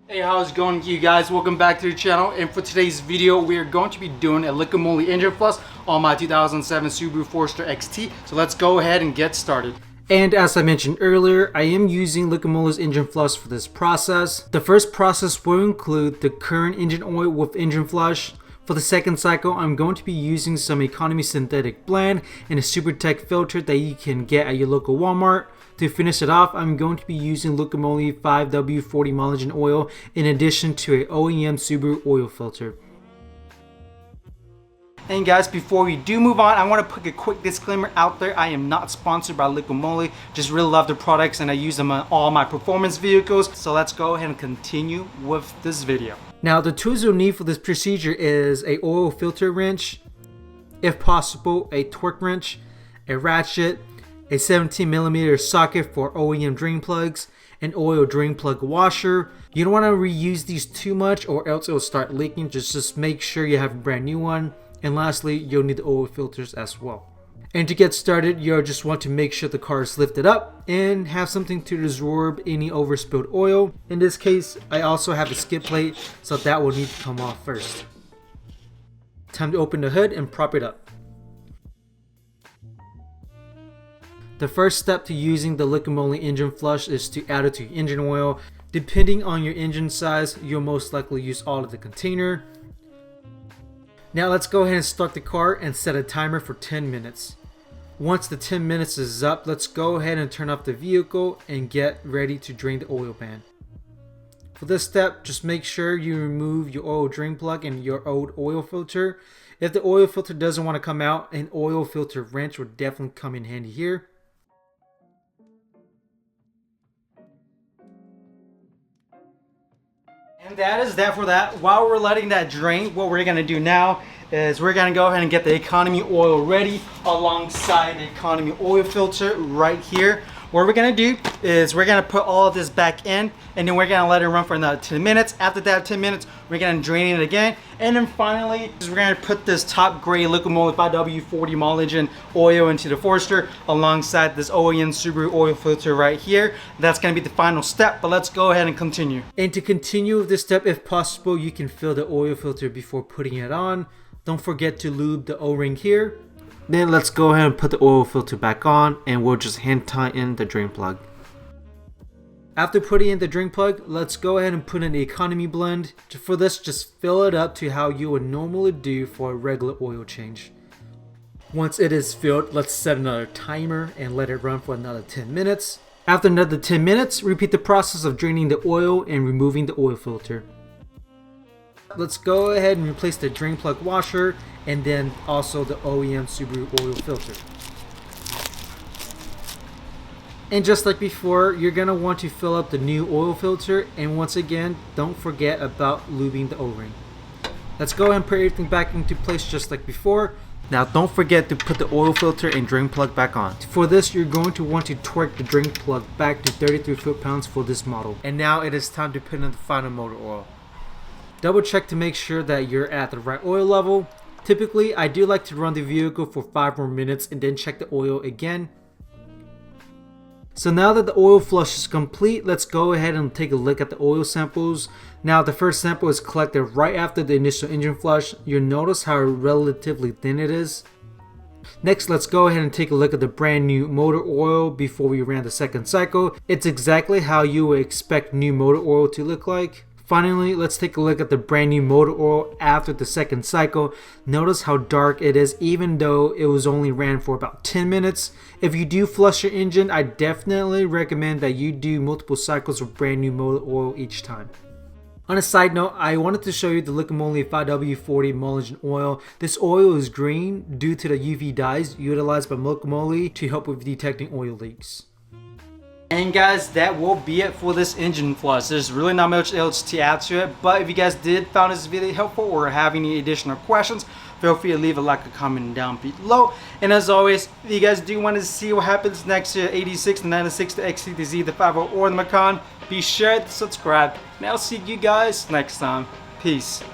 Hey, how's it going, you guys? Welcome back to the channel, and for today's video we are going to be doing a liquid moly engine flush on my 2007 Subaru Forester XT. So let's go ahead and get started. And as I mentioned earlier, I am using liquid moly's engine flush for this process. The first process will include the current engine oil with engine flush. For the second cycle, I'm going to be using some economy synthetic blend and a SuperTech filter that you can get at your local Walmart. To finish it off, I'm going to be using liquid moly 5W40 mileage oil in addition to a OEM Subaru oil filter. And guys, before we do move on, I want to put a quick disclaimer out there. I am not sponsored by Liquid Moly, just really love the products and I use them on all my performance vehicles. So let's go ahead and continue with this video. Now the tools you'll need for this procedure is a oil filter wrench, if possible a torque wrench, a ratchet, a 17mm socket for OEM drain plugs, an oil drain plug washer. You don't want to reuse these too much or else it will start leaking. Just make sure you have a brand new one. And lastly, you'll need the oil filters as well. And to get started, you'll just want to make sure the car is lifted up and have something to absorb any overspilled oil. In this case, I also have a skid plate, so that will need to come off first. Time to open the hood and prop it up. The first step to using the liquid moly engine flush is to add it to your engine oil. Depending on your engine size, you'll most likely use all of the container. Now let's go ahead and start the car and set a timer for 10 minutes. Once the 10 minutes is up, let's go ahead and turn off the vehicle and get ready to drain the oil pan. For this step, just make sure you remove your oil drain plug and your old oil filter. If the oil filter doesn't want to come out, an oil filter wrench would definitely come in handy here. And that is that for that. While we're letting that drain, what we're gonna do now is we're gonna go ahead and get the economy oil ready alongside the economy oil filter right here. What we're gonna do is we're gonna put all of this back in and then we're gonna let it run for another 10 minutes. After that 10 minutes, we're gonna drain it again. And then finally, we're gonna put this top grade liquid moly 5W40 mileage oil into the Forester alongside this OEM Subaru oil filter right here. That's gonna be the final step, but let's go ahead and continue. And to continue with this step, if possible, you can fill the oil filter before putting it on. Don't forget to lube the O-ring here. Then let's go ahead and put the oil filter back on and we'll just hand tighten the drain plug. After putting in the drain plug, let's go ahead and put in the economy blend. For this, just fill it up to how you would normally do for a regular oil change. Once it is filled, let's set another timer and let it run for another 10 minutes. After another 10 minutes, repeat the process of draining the oil and removing the oil filter. Let's go ahead and replace the drain plug washer and then also the OEM Subaru oil filter. And just like before, you're going to want to fill up the new oil filter, and once again, don't forget about lubing the O-ring. Let's go ahead and put everything back into place just like before. Now don't forget to put the oil filter and drain plug back on. For this, you're going to want to torque the drain plug back to 33 foot-pounds for this model. And now it is time to put in the final motor oil. Double check to make sure that you're at the right oil level. Typically, I do like to run the vehicle for 5 more minutes and then check the oil again. So now that the oil flush is complete, let's go ahead and take a look at the oil samples. Now the first sample is collected right after the initial engine flush. You'll notice how relatively thin it is. Next, let's go ahead and take a look at the brand new motor oil before we ran the second cycle. It's exactly how you would expect new motor oil to look like. Finally, let's take a look at the brand new motor oil after the second cycle. Notice how dark it is even though it was only ran for about 10 minutes. If you do flush your engine, I definitely recommend that you do multiple cycles of brand new motor oil each time. On a side note, I wanted to show you the liquid moly 5W40 mileage oil. This oil is green due to the UV dyes utilized by liquid moly to help with detecting oil leaks. And guys, that will be it for this engine flush. There's really not much else to add to it, but if you guys did find this video helpful or have any additional questions, feel free to leave a like or comment down below. And as always, if you guys do want to see what happens next year, 86, the 96, the XT, the Z, the 50, or the Macan, be sure to subscribe. And I'll see you guys next time. Peace.